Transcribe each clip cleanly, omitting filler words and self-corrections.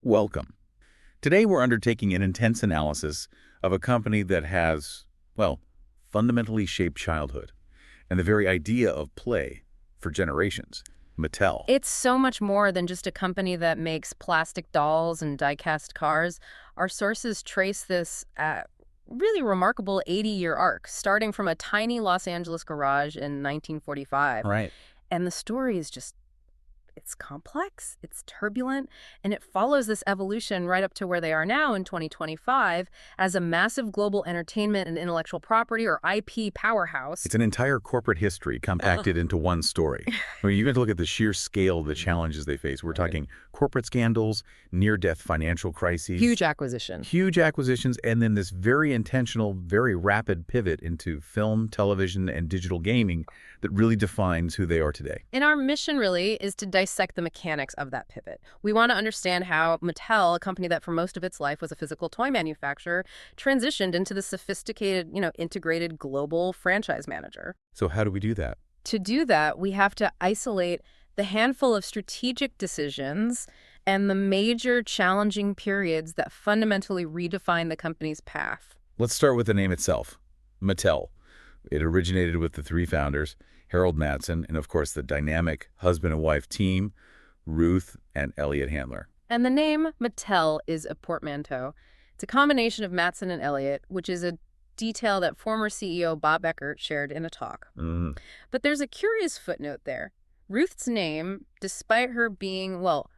Welcome. Today we're undertaking an intense analysis of a company that has, well, fundamentally shaped childhood and the very idea of play for generations, Mattel. It's so much more than just a company that makes plastic dolls and die-cast cars. Our sources trace this really remarkable 80-year arc, starting from a tiny Los Angeles garage in 1945. Right. And the story is it's complex, it's turbulent, and it follows this evolution right up to where they are now in 2025 as a massive global entertainment and intellectual property, or IP, powerhouse. It's an entire corporate history compacted into one story. I mean, you have to look at the sheer scale of the challenges they face. We're talking corporate scandals, near-death financial crises. Huge acquisition. Huge acquisitions, and then this very intentional, very rapid pivot into film, television, and digital gaming that really defines who they are today. And our mission really is to dissect the mechanics of that pivot. We want to understand how Mattel, a company that for most of its life was a physical toy manufacturer, transitioned into the sophisticated, integrated global franchise manager. So how do we do that? To do that, we have to isolate the handful of strategic decisions and the major challenging periods that fundamentally redefine the company's path. Let's start with the name itself, Mattel. It originated with the three founders, Harold Matson, and of course the dynamic husband and wife team, Ruth and Elliot Handler. And the name Mattel is a portmanteau. It's a combination of Matson and Elliot, which is a detail that former CEO Bob Eckert shared in a talk. But there's a curious footnote there. Ruth's name, despite her being,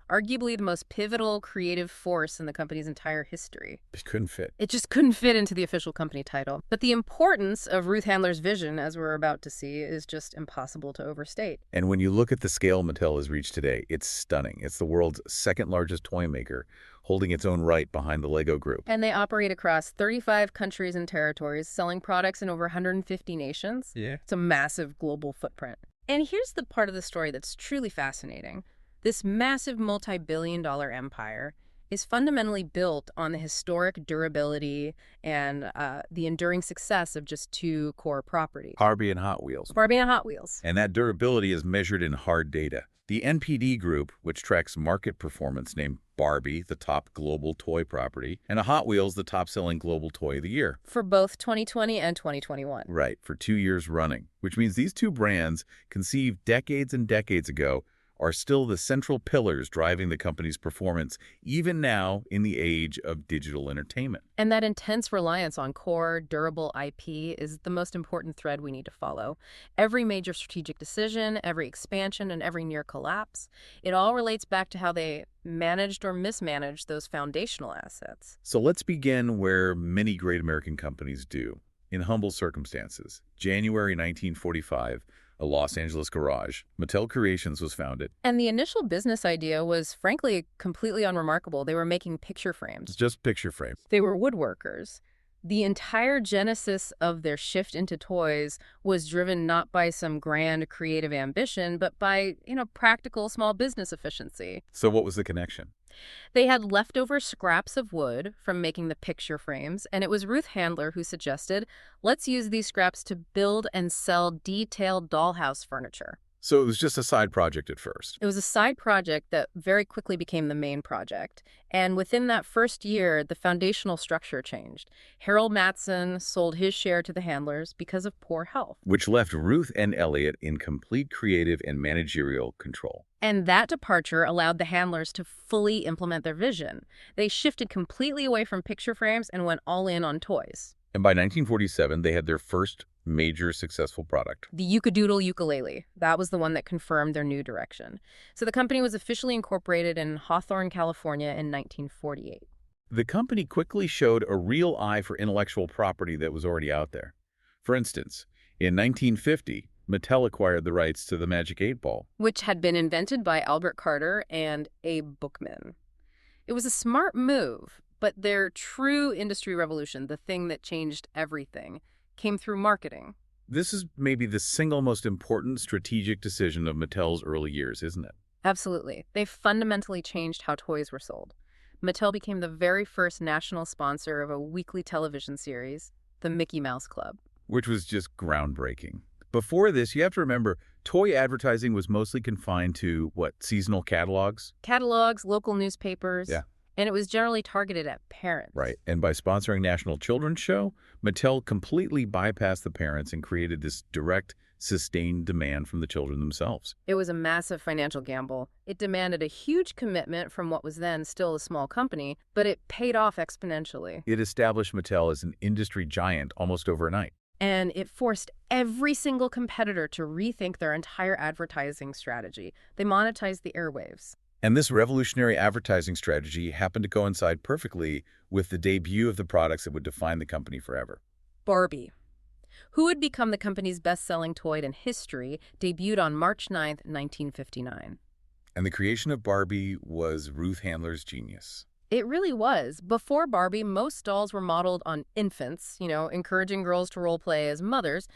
arguably the most pivotal creative force in the company's entire history. It couldn't fit. It just couldn't fit into the official company title. But the importance of Ruth Handler's vision, as we're about to see, is just impossible to overstate. And when you look at the scale Mattel has reached today, it's stunning. It's the world's second largest toy maker, holding its own right behind the Lego Group. And they operate across 35 countries and territories, selling products in over 150 nations. Yeah. It's a massive global footprint. And here's the part of the story that's truly fascinating. This massive multi-billion-dollar empire is fundamentally built on the historic durability and the enduring success of just two core properties. Barbie and Hot Wheels. Barbie and Hot Wheels. And that durability is measured in hard data. The NPD Group, which tracks market performance, named Barbie the top global toy property, and Hot Wheels the top-selling global toy of the year. For both 2020 and 2021. Right, for 2 years running, which means these two brands, conceived decades and decades ago, are still the central pillars driving the company's performance, even now in the age of digital entertainment. And that intense reliance on core, durable IP is the most important thread we need to follow. Every major strategic decision, every expansion, and every near collapse, it all relates back to how they managed or mismanaged those foundational assets. So let's begin where many great American companies do, in humble circumstances. January 1945, a Los Angeles garage, Mattel Creations was founded. And the initial business idea was, frankly, completely unremarkable. They were making picture frames. Just picture frames. They were woodworkers. The entire genesis of their shift into toys was driven not by some grand creative ambition, but by, practical small business efficiency. So what was the connection? They had leftover scraps of wood from making the picture frames, and it was Ruth Handler who suggested, let's use these scraps to build and sell detailed dollhouse furniture. So it was just a side project at first. It was a side project that very quickly became the main project. And within that first year, the foundational structure changed. Harold Matson sold his share to the Handlers because of poor health. Which left Ruth and Elliot in complete creative and managerial control. And that departure allowed the Handlers to fully implement their vision. They shifted completely away from picture frames and went all in on toys. And by 1947, they had their first major successful product. The Yucadoodle ukulele. That was the one that confirmed their new direction. So the company was officially incorporated in Hawthorne, California in 1948. The company quickly showed a real eye for intellectual property that was already out there. For instance, in 1950, Mattel acquired the rights to the Magic 8-Ball, which had been invented by Albert Carter and Abe Bookman. It was a smart move, but their true industry revolution, the thing that changed everything, came through marketing. This is maybe the single most important strategic decision of Mattel's early years, isn't it? Absolutely. They fundamentally changed how toys were sold. Mattel became the very first national sponsor of a weekly television series, the Mickey Mouse Club. Which was just groundbreaking. Before this, you have to remember, toy advertising was mostly confined to, seasonal catalogs? Catalogs, local newspapers. Yeah. And it was generally targeted at parents. Right. And by sponsoring National Children's Show, Mattel completely bypassed the parents and created this direct, sustained demand from the children themselves. It was a massive financial gamble. It demanded a huge commitment from what was then still a small company, but it paid off exponentially. It established Mattel as an industry giant almost overnight. And it forced every single competitor to rethink their entire advertising strategy. They monetized the airwaves. And this revolutionary advertising strategy happened to coincide perfectly with the debut of the products that would define the company forever. Barbie, who would become the company's best-selling toy in history, debuted on March 9th, 1959. And the creation of Barbie was Ruth Handler's genius. It really was. Before Barbie, most dolls were modeled on infants, encouraging girls to role play as mothers.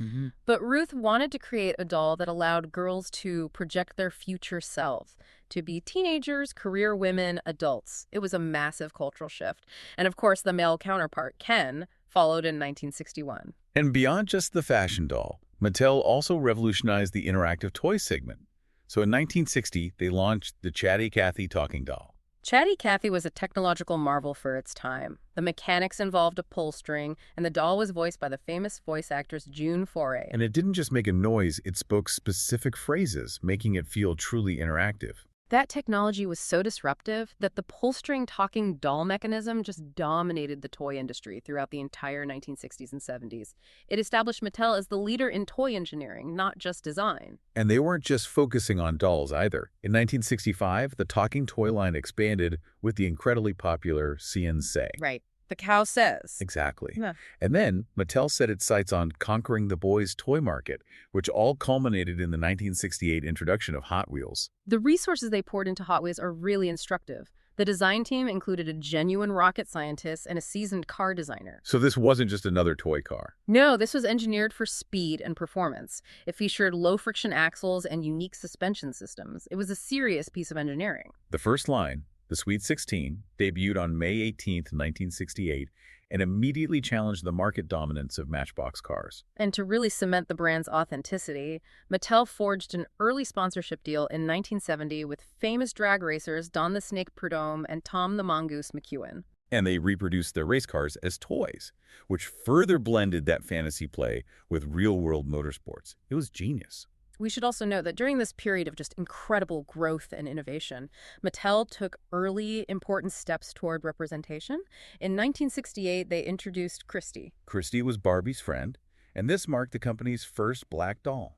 But Ruth wanted to create a doll that allowed girls to project their future selves, to be teenagers, career women, adults. It was a massive cultural shift. And of course, the male counterpart, Ken, followed in 1961. And beyond just the fashion doll, Mattel also revolutionized the interactive toy segment. So in 1960, they launched the Chatty Cathy talking doll. Chatty Cathy was a technological marvel for its time. The mechanics involved a pull string, and the doll was voiced by the famous voice actress June Foray. And it didn't just make a noise, it spoke specific phrases, making it feel truly interactive. That technology was so disruptive that the pull-string talking doll mechanism just dominated the toy industry throughout the entire 1960s and 70s. It established Mattel as the leader in toy engineering, not just design. And they weren't just focusing on dolls either. In 1965, the talking toy line expanded with the incredibly popular CNC. Right. The cow says. Exactly. Yeah. And then Mattel set its sights on conquering the boys' toy market, which all culminated in the 1968 introduction of Hot Wheels. The resources they poured into Hot Wheels are really instructive. The design team included a genuine rocket scientist and a seasoned car designer. So this wasn't just another toy car. No, this was engineered for speed and performance. It featured low-friction axles and unique suspension systems. It was a serious piece of engineering. The first line, the Sweet 16, debuted on May 18, 1968, and immediately challenged the market dominance of Matchbox cars. And to really cement the brand's authenticity, Mattel forged an early sponsorship deal in 1970 with famous drag racers Don the Snake Prudhomme and Tom the Mongoose McEwen. And they reproduced their race cars as toys, which further blended that fantasy play with real-world motorsports. It was genius. We should also note that during this period of just incredible growth and innovation, Mattel took early, important steps toward representation. In 1968, they introduced Christy. Christy was Barbie's friend, and this marked the company's first black doll.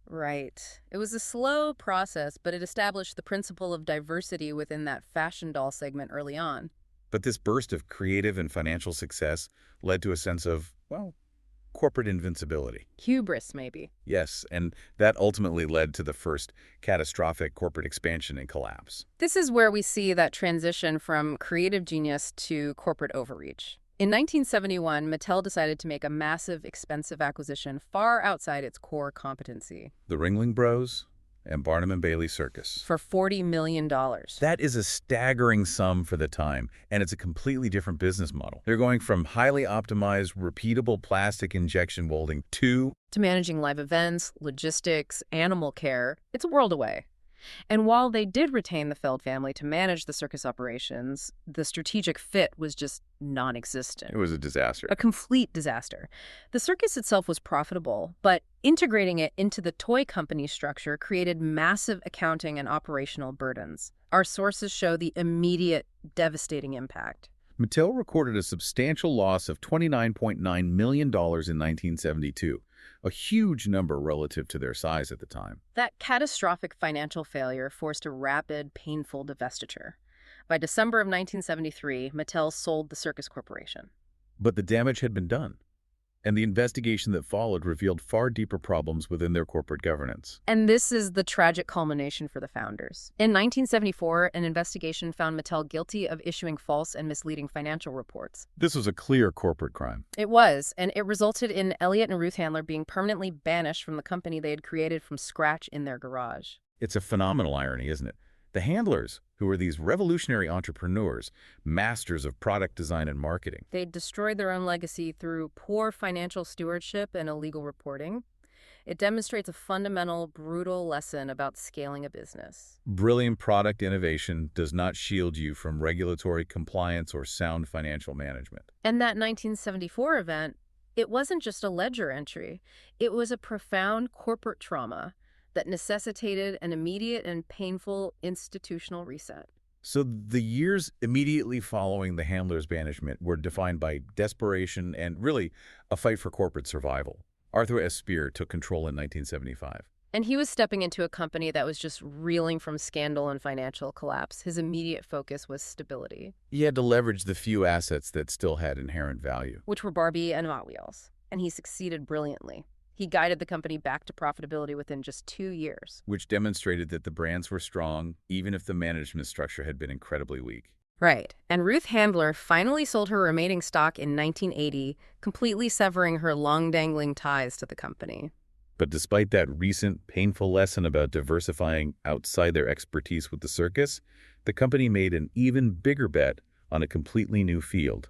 Right. It was a slow process, but it established the principle of diversity within that fashion doll segment early on. But this burst of creative and financial success led to a sense of, well, corporate invincibility. Hubris, maybe. Yes, and that ultimately led to the first catastrophic corporate expansion and collapse. This is where we see that transition from creative genius to corporate overreach. In 1971, Mattel decided to make a massive, expensive acquisition far outside its core competency. The Ringling Bros. And Barnum & Bailey Circus. For $40 million. That is a staggering sum for the time, and it's a completely different business model. They're going from highly optimized, repeatable plastic injection molding to managing live events, logistics, animal care. It's a world away. And while they did retain the Feld family to manage the circus operations, the strategic fit was just non-existent. It was a disaster. A complete disaster. The circus itself was profitable, but integrating it into the toy company structure created massive accounting and operational burdens. Our sources show the immediate, devastating impact. Mattel recorded a substantial loss of $29.9 million in 1972. A huge number relative to their size at the time. That catastrophic financial failure forced a rapid, painful divestiture. By December of 1973, Mattel sold the Circus Corporation. But the damage had been done, and the investigation that followed revealed far deeper problems within their corporate governance. And this is the tragic culmination for the founders. In 1974, an investigation found Mattel guilty of issuing false and misleading financial reports. This was a clear corporate crime. It was, and it resulted in Elliot and Ruth Handler being permanently banished from the company they had created from scratch in their garage. It's a phenomenal irony, isn't it? The Handlers, who were these revolutionary entrepreneurs, masters of product design and marketing. They destroyed their own legacy through poor financial stewardship and illegal reporting. It demonstrates a fundamental, brutal lesson about scaling a business. Brilliant product innovation does not shield you from regulatory compliance or sound financial management. And that 1974 event, it wasn't just a ledger entry. It was a profound corporate trauma that necessitated an immediate and painful institutional reset. So the years immediately following the handler's banishment were defined by desperation and really a fight for corporate survival. Arthur S. Spear took control in 1975. And he was stepping into a company that was just reeling from scandal and financial collapse. His immediate focus was stability, He had to leverage the few assets that still had inherent value. which were Barbie and Hot Wheels. And he succeeded brilliantly. He guided the company back to profitability within just 2 years. Which demonstrated that the brands were strong, even if the management structure had been incredibly weak. Right. And Ruth Handler finally sold her remaining stock in 1980, completely severing her long-dangling ties to the company. But despite that recent, painful lesson about diversifying outside their expertise with the circus, the company made an even bigger bet on a completely new field: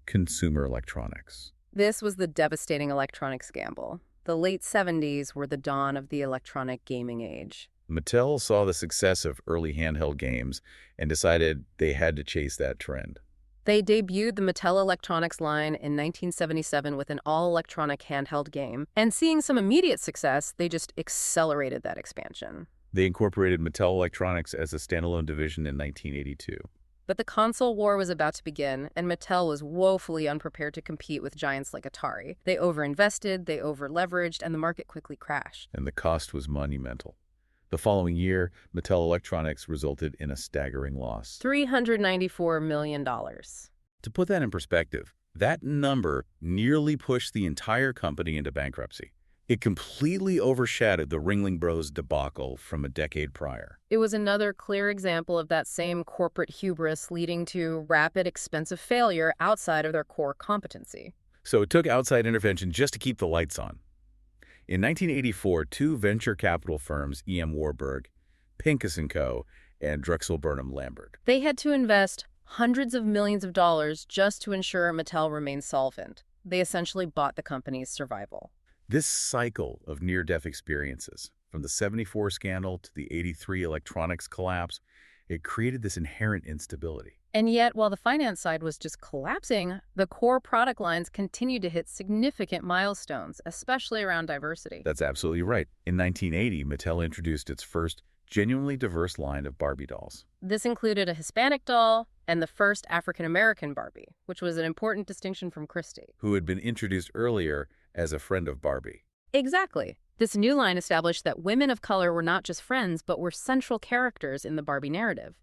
consumer electronics. This was the devastating electronics gamble. The late 70s were the dawn of the electronic gaming age. Mattel saw the success of early handheld games and decided they had to chase that trend. They debuted the Mattel Electronics line in 1977 with an all-electronic handheld game, and seeing some immediate success, they just accelerated that expansion. They incorporated Mattel Electronics as a standalone division in 1982. But the console war was about to begin, and Mattel was woefully unprepared to compete with giants like Atari. They overinvested, they over-leveraged, and the market quickly crashed. And the cost was monumental. The following year, Mattel Electronics resulted in a staggering loss. $394 million. To put that in perspective, that number nearly pushed the entire company into bankruptcy. It completely overshadowed the Ringling Bros debacle from a decade prior. It was another clear example of that same corporate hubris leading to rapid, expensive failure outside of their core competency. So it took outside intervention just to keep the lights on. In 1984, two venture capital firms, E.M. Warburg, Pincus & Co., and Drexel Burnham Lambert, They had to invest hundreds of millions of dollars just to ensure Mattel remained solvent. They essentially bought the company's survival. This cycle of near-death experiences, from the 74 scandal to the 83 electronics collapse, it created this inherent instability. And yet, while the finance side was just collapsing, the core product lines continued to hit significant milestones, especially around diversity. That's absolutely right. In 1980, Mattel introduced its first genuinely diverse line of Barbie dolls. This included a Hispanic doll and the first African-American Barbie, which was an important distinction from Christie. Who had been introduced earlier as a friend of Barbie. Exactly. This new line established that women of color were not just friends, but were central characters in the Barbie narrative.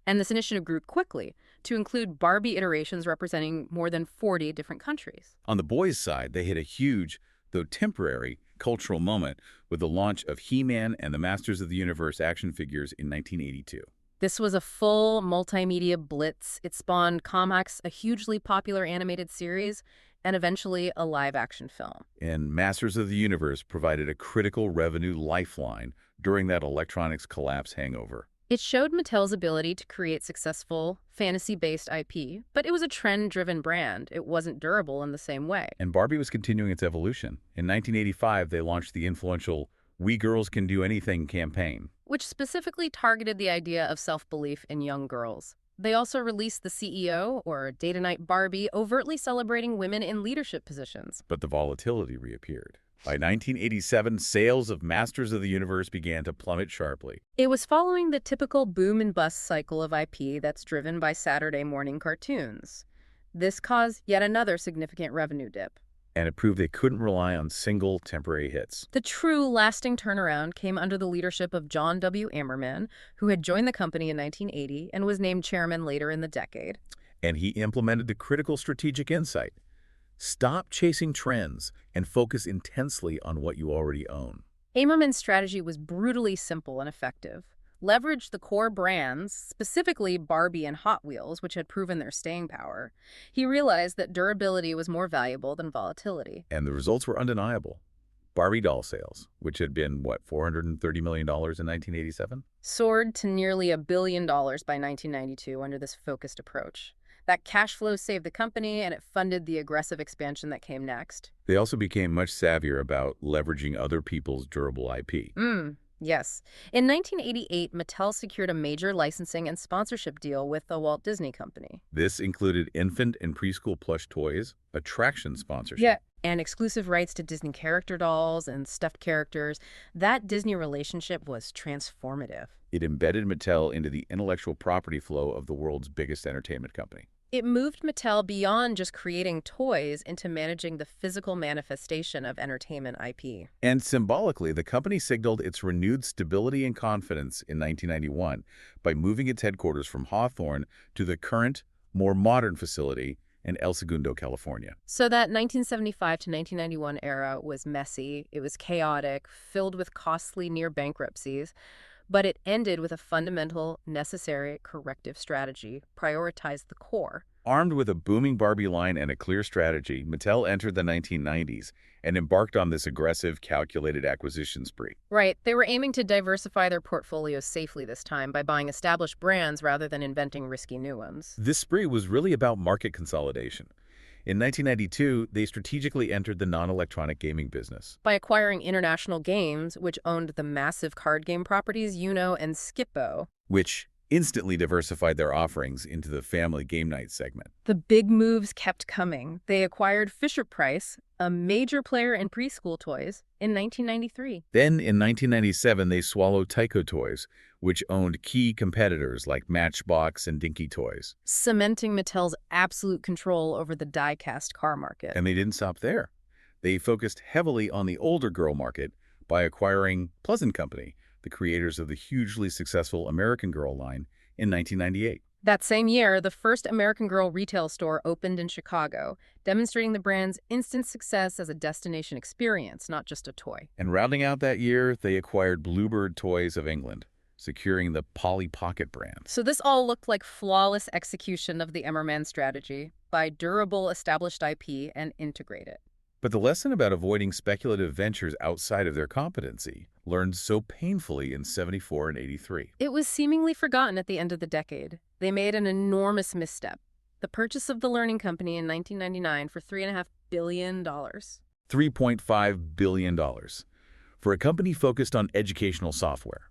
And this initiative grew quickly to include Barbie iterations representing more than 40 different countries. On the boys' side, they hit a huge, though temporary, cultural moment with the launch of He-Man and the Masters of the Universe action figures in 1982. This was a full multimedia blitz. It spawned comics, a hugely popular animated series, and eventually a live-action film. And Masters of the Universe provided a critical revenue lifeline during that electronics collapse hangover. It showed Mattel's ability to create successful, fantasy-based IP, but it was a trend-driven brand. It wasn't durable in the same way. And Barbie was continuing its evolution. In 1985, they launched the influential We Girls Can Do Anything campaign, which specifically targeted the idea of self-belief in young girls. They also released the CEO, or Data Night Barbie, overtly celebrating women in leadership positions. but the volatility reappeared. By 1987, sales of Masters of the Universe began to plummet sharply. It was following the typical boom and bust cycle of IP that's driven by Saturday morning cartoons. This caused yet another significant revenue dip. And it proved they couldn't rely on single temporary hits. The true lasting turnaround came under the leadership of John W. Ammerman, who had joined the company in 1980 and was named chairman later in the decade. And he implemented the critical strategic insight. Stop chasing trends and focus intensely on what you already own. Ammerman's strategy was brutally simple and effective. Leverage the core brands, specifically Barbie and Hot Wheels, which had proven their staying power. He realized that durability was more valuable than volatility. And the results were undeniable. Barbie doll sales, which had been, $430 million in 1987? Soared to nearly $1 billion by 1992 under this focused approach. That cash flow saved the company, and it funded the aggressive expansion that came next. They also became much savvier about leveraging other people's durable IP. Yes. In 1988, Mattel secured a major licensing and sponsorship deal with the Walt Disney Company. This included infant and preschool plush toys, attraction sponsorship. Yeah. And exclusive rights to Disney character dolls and stuffed characters. That Disney relationship was transformative. It embedded Mattel into the intellectual property flow of the world's biggest entertainment company. It moved Mattel beyond just creating toys into managing the physical manifestation of entertainment IP. And symbolically, the company signaled its renewed stability and confidence in 1991 by moving its headquarters from Hawthorne to the current, more modern facility in El Segundo, California. So that 1975 to 1991 era was messy, it was chaotic, filled with costly near bankruptcies, but it ended with a fundamental, necessary corrective strategy, prioritized the core. Armed with a booming Barbie line and a clear strategy, Mattel entered the 1990s and embarked on this aggressive, calculated acquisition spree. Right. They were aiming to diversify their portfolio safely this time by buying established brands rather than inventing risky new ones. This spree was really about market consolidation. In 1992, they strategically entered the non-electronic gaming business. By acquiring International Games, which owned the massive card game properties Uno and Skippo, which instantly diversified their offerings into the family game night segment. The big moves kept coming. They acquired Fisher-Price, a major player in preschool toys, in 1993. Then, in 1997, they swallowed Tyco Toys, which owned key competitors like Matchbox and Dinky Toys. Cementing Mattel's absolute control over the die-cast car market. And they didn't stop there. They focused heavily on the older girl market by acquiring Pleasant Company, the creators of the hugely successful American Girl line, in 1998. That same year, the first American Girl retail store opened in Chicago, demonstrating the brand's instant success as a destination experience, not just a toy. And rounding out that year, they acquired Bluebird Toys of England, securing the Polly Pocket brand. So this all looked like flawless execution of the Emmerman strategy: buy durable, established IP and integrate it. But the lesson about avoiding speculative ventures outside of their competency learned so painfully in 74 and 83. It was seemingly forgotten at the end of the decade. They made an enormous misstep: the purchase of the Learning Company in 1999 for $3.5 billion. $3.5 billion for a company focused on educational software.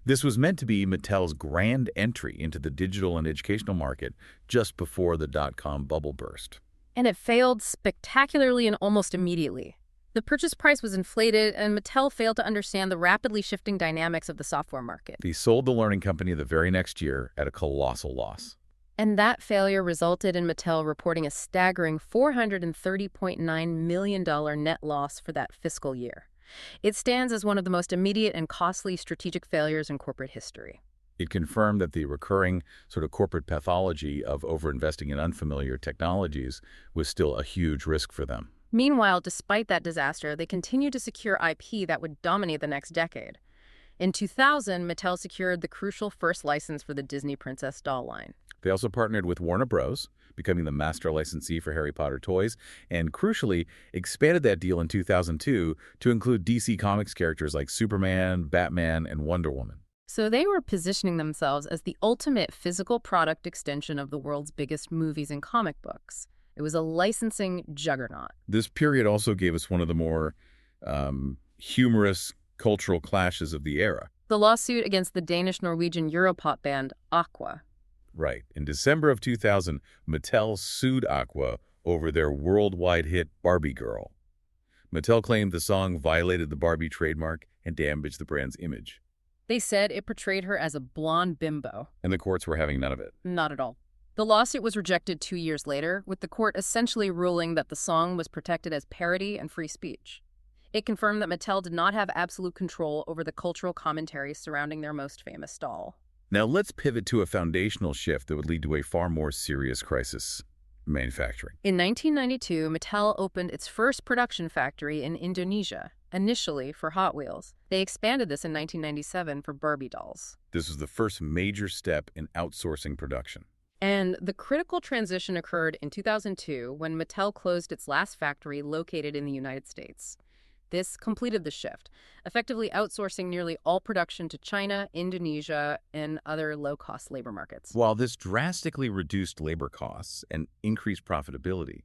This was meant to be Mattel's grand entry into the digital and educational market just before the dot-com bubble burst. And it failed spectacularly and almost immediately. The purchase price was inflated, and Mattel failed to understand the rapidly shifting dynamics of the software market. They sold the Learning Company the very next year at a colossal loss. And that failure resulted in Mattel reporting a staggering $430.9 million net loss for that fiscal year. It stands as one of the most immediate and costly strategic failures in corporate history. It confirmed that the recurring sort of corporate pathology of overinvesting in unfamiliar technologies was still a huge risk for them. Meanwhile, despite that disaster, they continued to secure IP that would dominate the next decade. In 2000, Mattel secured the crucial first license for the Disney Princess doll line. They also partnered with Warner Bros., becoming the master licensee for Harry Potter toys, and crucially, expanded that deal in 2002 to include DC Comics characters like Superman, Batman, and Wonder Woman. So they were positioning themselves as the ultimate physical product extension of the world's biggest movies and comic books. It was a licensing juggernaut. This period also gave us one of the more humorous cultural clashes of the era. The lawsuit against the Danish-Norwegian Europop band Aqua. Right. In December of 2000, Mattel sued Aqua over their worldwide hit Barbie Girl. Mattel claimed the song violated the Barbie trademark and damaged the brand's image. They said it portrayed her as a blonde bimbo. And the courts were having none of it. Not at all. The lawsuit was rejected 2 years later, with the court essentially ruling that the song was protected as parody and free speech. It confirmed that Mattel did not have absolute control over the cultural commentary surrounding their most famous doll. Now let's pivot to a foundational shift that would lead to a far more serious crisis: manufacturing. In 1992, Mattel opened its first production factory in Indonesia, initially for Hot Wheels. They expanded this in 1997 for Barbie dolls. This was the first major step in outsourcing production. And the critical transition occurred in 2002 when Mattel closed its last factory located in the United States. This completed the shift, effectively outsourcing nearly all production to China, Indonesia, and other low-cost labor markets. While this drastically reduced labor costs and increased profitability,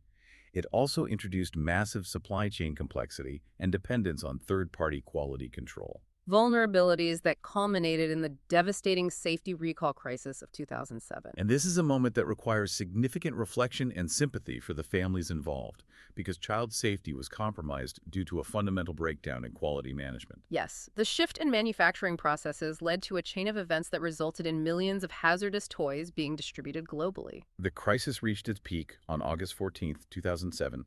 it also introduced massive supply chain complexity and dependence on third-party quality control. Vulnerabilities that culminated in the devastating safety recall crisis of 2007. And this is a moment that requires significant reflection and sympathy for the families involved, because child safety was compromised due to a fundamental breakdown in quality management. Yes, the shift in manufacturing processes led to a chain of events that resulted in millions of hazardous toys being distributed globally. The crisis reached its peak on August 14, 2007,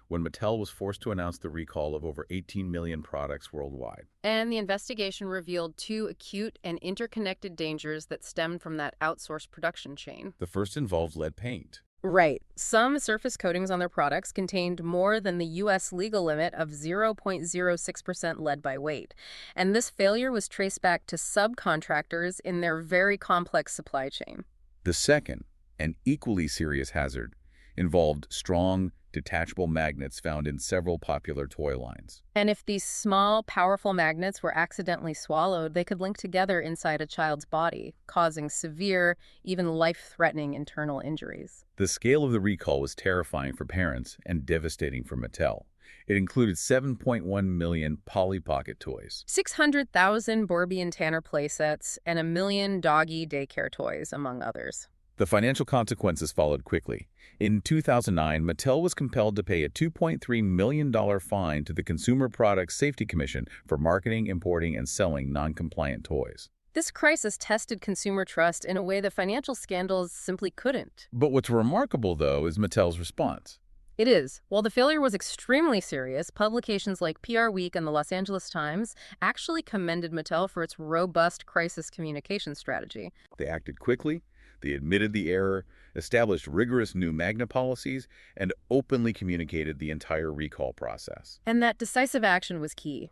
when Mattel was forced to announce the recall of over 18 million products worldwide. And the investigation revealed two acute and interconnected dangers that stemmed from that outsourced production chain. The first involved lead paint. Right. Some surface coatings on their products contained more than the U.S. legal limit of 0.06% lead by weight. And this failure was traced back to subcontractors in their very complex supply chain. The second, and equally serious hazard, involved strong, detachable magnets found in several popular toy lines. And if these small, powerful magnets were accidentally swallowed, they could link together inside a child's body, causing severe, even life-threatening internal injuries. The scale of the recall was terrifying for parents and devastating for Mattel. It included 7.1 million Polly Pocket toys, 600,000 Barbie and Tanner playsets, and 1 million doggy daycare toys, among others. The financial consequences followed quickly. In 2009, Mattel was compelled to pay a $2.3 million fine to the Consumer Product Safety Commission for marketing, importing, and selling non-compliant toys. This crisis tested consumer trust in a way that financial scandals simply couldn't. But what's remarkable, though, is Mattel's response. It is. While the failure was extremely serious, publications like PR Week and the Los Angeles Times actually commended Mattel for its robust crisis communication strategy. They acted quickly. They admitted the error, established rigorous new magnet policies, and openly communicated the entire recall process. And that decisive action was key.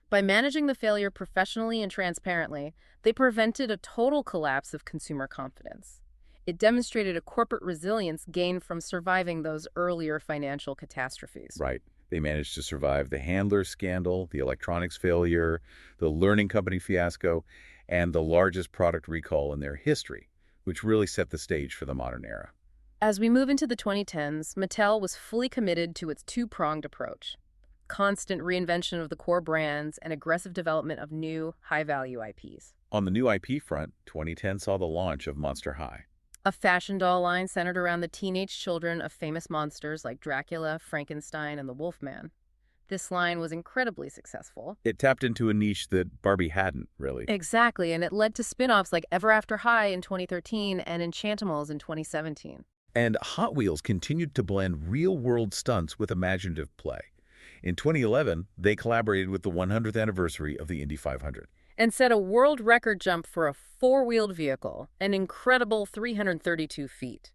By managing the failure professionally and transparently, they prevented a total collapse of consumer confidence. It demonstrated a corporate resilience gained from surviving those earlier financial catastrophes. Right. They managed to survive the handler scandal, the electronics failure, the learning company fiasco, and the largest product recall in their history, which really set the stage for the modern era. As we move into the 2010s, Mattel was fully committed to its two-pronged approach: constant reinvention of the core brands and aggressive development of new, high-value IPs. On the new IP front, 2010 saw the launch of Monster High, A fashion doll line centered around the teenage children of famous monsters like Dracula, Frankenstein, and the Wolfman. This line was incredibly successful. It tapped into a niche that Barbie hadn't, really. Exactly, and it led to spin-offs like Ever After High in 2013 and Enchantimals in 2017. And Hot Wheels continued to blend real-world stunts with imaginative play. In 2011, they collaborated with the 100th anniversary of the Indy 500. And set a world record jump for a four-wheeled vehicle, an incredible 332 feet.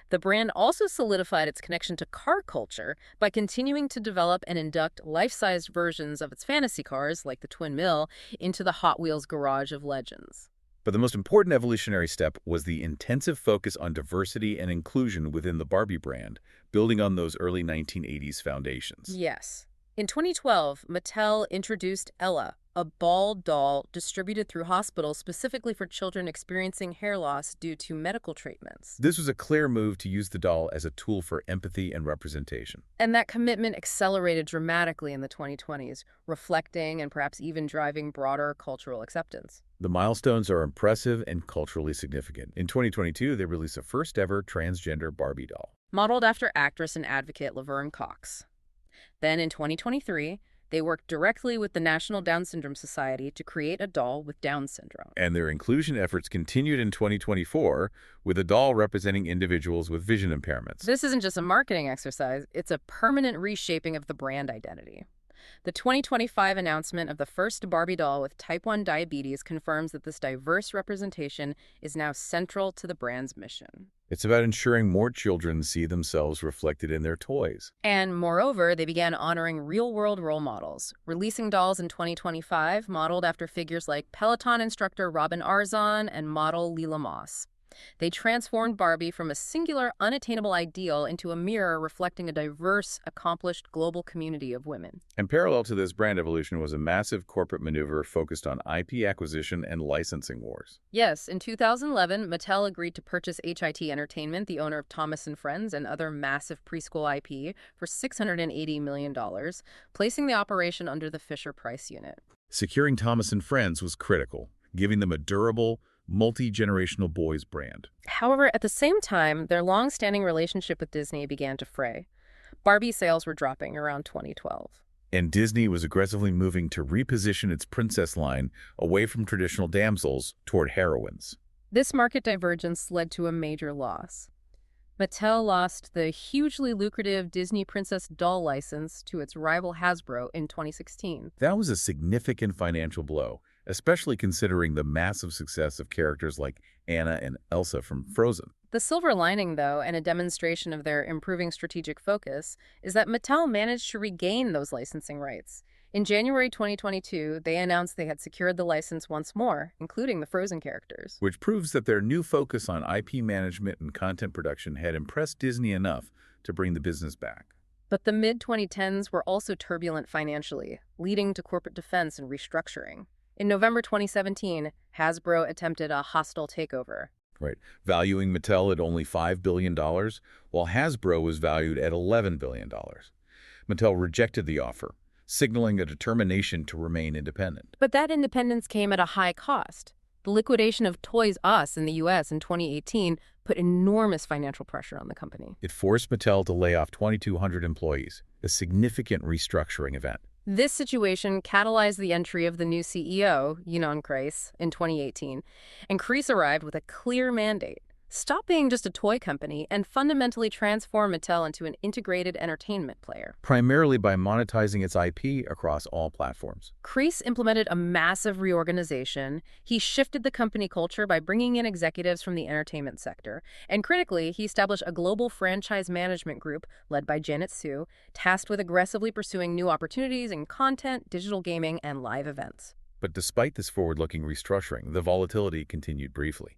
The brand also solidified its connection to car culture by continuing to develop and induct life-sized versions of its fantasy cars, like the Twin Mill, into the Hot Wheels Garage of Legends. But the most important evolutionary step was the intensive focus on diversity and inclusion within the Barbie brand, building on those early 1980s foundations. Yes. In 2012, Mattel introduced Ella, a bald doll distributed through hospitals specifically for children experiencing hair loss due to medical treatments. This was a clear move to use the doll as a tool for empathy and representation. And that commitment accelerated dramatically in the 2020s, reflecting and perhaps even driving broader cultural acceptance. The milestones are impressive and culturally significant. In 2022, they released a first-ever transgender Barbie doll, modeled after actress and advocate Laverne Cox. Then in 2023, they worked directly with the National Down Syndrome Society to create a doll with Down syndrome. And their inclusion efforts continued in 2024 with a doll representing individuals with vision impairments. This isn't just a marketing exercise, it's a permanent reshaping of the brand identity. The 2025 announcement of the first Barbie doll with type 1 diabetes confirms that this diverse representation is now central to the brand's mission. It's about ensuring more children see themselves reflected in their toys. And moreover, they began honoring real-world role models, releasing dolls in 2025 modeled after figures like Peloton instructor Robin Arzon and model Lila Moss. They transformed Barbie from a singular, unattainable ideal into a mirror reflecting a diverse, accomplished global community of women. And parallel to this brand evolution was a massive corporate maneuver focused on IP acquisition and licensing wars. Yes, in 2011, Mattel agreed to purchase HIT Entertainment, the owner of Thomas & Friends and other massive preschool IP, for $680 million, placing the operation under the Fisher-Price unit. Securing Thomas & Friends was critical, giving them a durable, multi-generational boys brand. However, at the same time, their long-standing relationship with Disney began to fray. Barbie sales were dropping around 2012. And Disney was aggressively moving to reposition its princess line away from traditional damsels toward heroines. This market divergence led to a major loss. Mattel lost the hugely lucrative Disney Princess doll license to its rival Hasbro in 2016. That was a significant financial blow, especially considering the massive success of characters like Anna and Elsa from Frozen. The silver lining, though, and a demonstration of their improving strategic focus, is that Mattel managed to regain those licensing rights. In January 2022, they announced they had secured the license once more, including the Frozen characters. Which proves that their new focus on IP management and content production had impressed Disney enough to bring the business back. But the mid-2010s were also turbulent financially, leading to corporate defense and restructuring. In November 2017, Hasbro attempted a hostile takeover. Right, valuing Mattel at only $5 billion, while Hasbro was valued at $11 billion. Mattel rejected the offer, signaling a determination to remain independent. But that independence came at a high cost. The liquidation of Toys R Us in the U.S. in 2018 put enormous financial pressure on the company. It forced Mattel to lay off 2,200 employees, a significant restructuring event. This situation catalyzed the entry of the new CEO, Ynon Kreiss, in 2018, and Kreiss arrived with a clear mandate: stop being just a toy company and fundamentally transform Mattel into an integrated entertainment player. Primarily by monetizing its IP across all platforms. Kreiss implemented a massive reorganization. He shifted the company culture by bringing in executives from the entertainment sector. And critically, he established a global franchise management group led by Janet Su, tasked with aggressively pursuing new opportunities in content, digital gaming, and live events. But despite this forward-looking restructuring, the volatility continued briefly.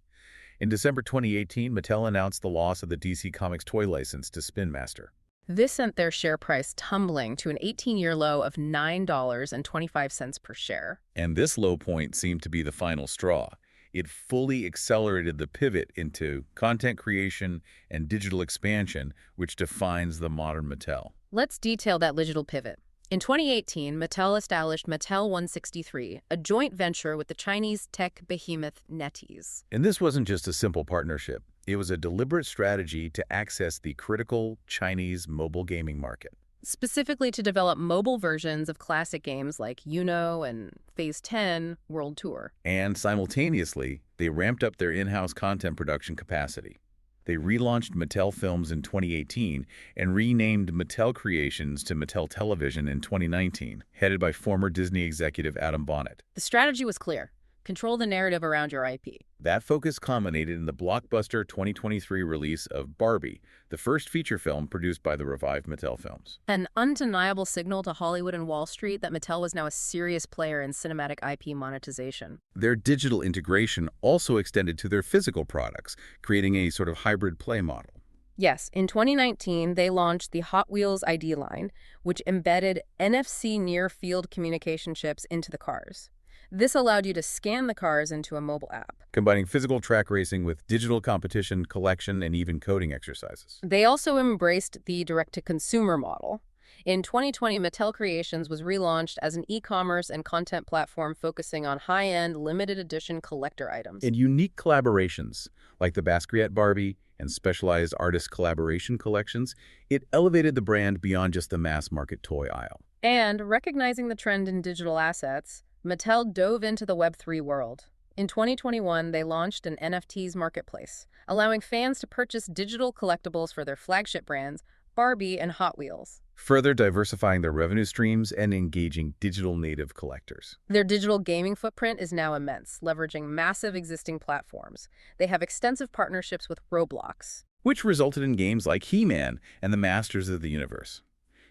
In December 2018, Mattel announced the loss of the DC Comics toy license to Spin Master. This sent their share price tumbling to an 18-year low of $9.25 per share. And this low point seemed to be the final straw. It fully accelerated the pivot into content creation and digital expansion, which defines the modern Mattel. Let's detail that digital pivot. In 2018, Mattel established Mattel 163, a joint venture with the Chinese tech behemoth NetEase. And this wasn't just a simple partnership. It was a deliberate strategy to access the critical Chinese mobile gaming market. Specifically to develop mobile versions of classic games like Uno and Phase 10 World Tour. And simultaneously, they ramped up their in-house content production capacity. They relaunched Mattel Films in 2018 and renamed Mattel Creations to Mattel Television in 2019, headed by former Disney executive Adam Bonnet. The strategy was clear: control the narrative around your IP. That focus culminated in the blockbuster 2023 release of Barbie, the first feature film produced by the revived Mattel Films. An undeniable signal to Hollywood and Wall Street that Mattel was now a serious player in cinematic IP monetization. Their digital integration also extended to their physical products, creating a sort of hybrid play model. Yes, in 2019, they launched the Hot Wheels ID line, which embedded NFC near-field communication chips into the cars. This allowed you to scan the cars into a mobile app, combining physical track racing with digital competition, collection, and even coding exercises. They also embraced the direct-to-consumer model. In 2020, Mattel Creations was relaunched as an e-commerce and content platform focusing on high-end, limited-edition collector items. And unique collaborations, like the Basquiat Barbie and specialized artist collaboration collections, it elevated the brand beyond just the mass-market toy aisle. And recognizing the trend in digital assets, Mattel dove into the Web3 world. In 2021, they launched an NFTs marketplace, allowing fans to purchase digital collectibles for their flagship brands, Barbie and Hot Wheels, further diversifying their revenue streams and engaging digital native collectors. Their digital gaming footprint is now immense, leveraging massive existing platforms. They have extensive partnerships with Roblox, which resulted in games like He-Man and the Masters of the Universe.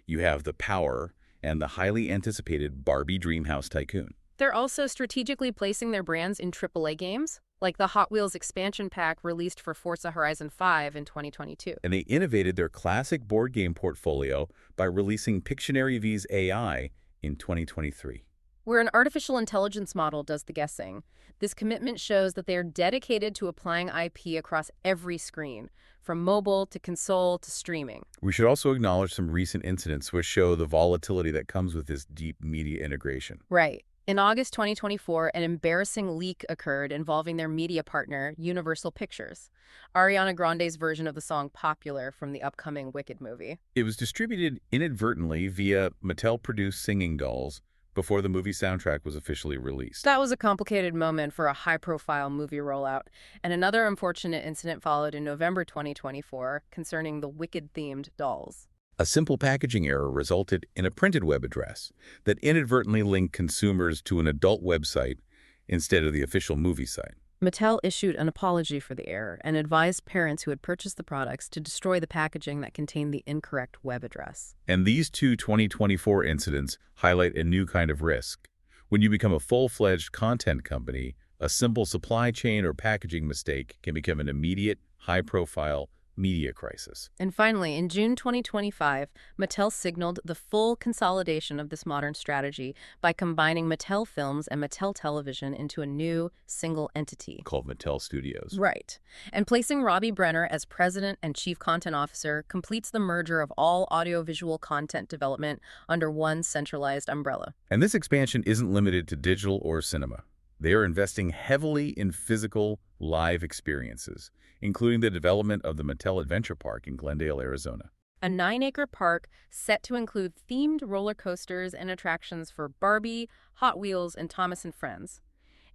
You have the power and the highly anticipated Barbie Dreamhouse Tycoon. They're also strategically placing their brands in AAA games, like the Hot Wheels expansion pack released for Forza Horizon 5 in 2022. And they innovated their classic board game portfolio by releasing Pictionary V's AI in 2023. Where an artificial intelligence model does the guessing, this commitment shows that they are dedicated to applying IP across every screen, from mobile to console to streaming. We should also acknowledge some recent incidents which show the volatility that comes with this deep media integration. Right. In August 2024, an embarrassing leak occurred involving their media partner, Universal Pictures. Ariana Grande's version of the song Popular from the upcoming Wicked movie. It was distributed inadvertently via Mattel-produced singing dolls before the movie soundtrack was officially released. That was a complicated moment for a high-profile movie rollout, and another unfortunate incident followed in November 2024 concerning the Wicked-themed dolls. A simple packaging error resulted in a printed web address that inadvertently linked consumers to an adult website instead of the official movie site. Mattel issued an apology for the error and advised parents who had purchased the products to destroy the packaging that contained the incorrect web address. And these two 2024 incidents highlight a new kind of risk. When you become a full-fledged content company, a simple supply chain or packaging mistake can become an immediate, high-profile media crisis. And finally, in June 2025, Mattel signaled the full consolidation of this modern strategy by combining Mattel Films and Mattel Television into a new single entity Called Mattel Studios. Right. And placing Robbie Brenner as president and chief content officer completes the merger of all audiovisual content development under one centralized umbrella. And this expansion isn't limited to digital or cinema. They are investing heavily in physical, live experiences, including the development of the Mattel Adventure Park in Glendale, Arizona. A 9-acre park set to include themed roller coasters and attractions for Barbie, Hot Wheels, and Thomas and Friends.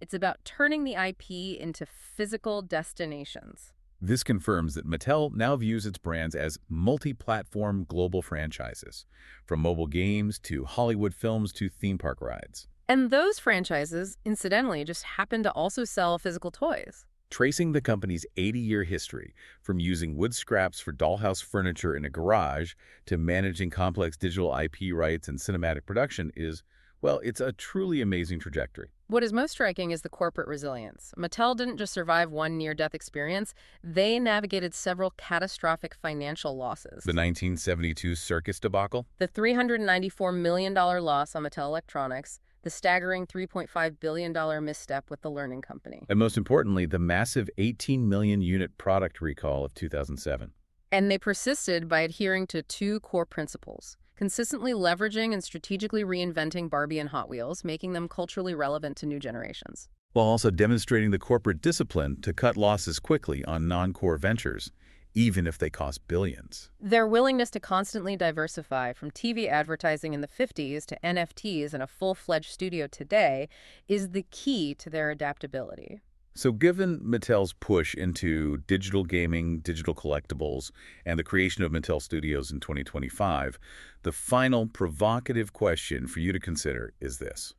It's about turning the IP into physical destinations. This confirms that Mattel now views its brands as multi-platform global franchises, from mobile games to Hollywood films to theme park rides. And those franchises, incidentally, just happen to also sell physical toys. Tracing the company's 80-year history, from using wood scraps for dollhouse furniture in a garage to managing complex digital IP rights and cinematic production is, well, it's a truly amazing trajectory. What is most striking is the corporate resilience. Mattel didn't just survive one near-death experience, they navigated several catastrophic financial losses. The 1972 circus debacle? The $394 million loss on Mattel Electronics, the staggering $3.5 billion misstep with the Learning Company. And most importantly, the massive 18 million unit product recall of 2007. And they persisted by adhering to two core principles: consistently leveraging and strategically reinventing Barbie and Hot Wheels, making them culturally relevant to new generations, while also demonstrating the corporate discipline to cut losses quickly on non-core ventures, even if they cost billions. Their willingness to constantly diversify from TV advertising in the 50s to NFTs in a full-fledged studio today is the key to their adaptability. So given Mattel's push into digital gaming, digital collectibles, and the creation of Mattel Studios in 2025, the final provocative question for you to consider is this.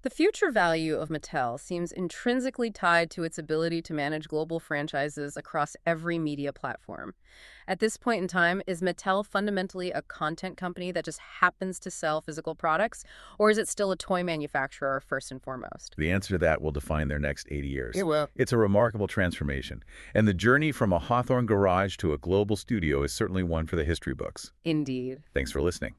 The future value of Mattel seems intrinsically tied to its ability to manage global franchises across every media platform. At this point in time, is Mattel fundamentally a content company that just happens to sell physical products, or is it still a toy manufacturer first and foremost? The answer to that will define their next 80 years. It will. It's a remarkable transformation, and the journey from a Hawthorne garage to a global studio is certainly one for the history books. Indeed. Thanks for listening.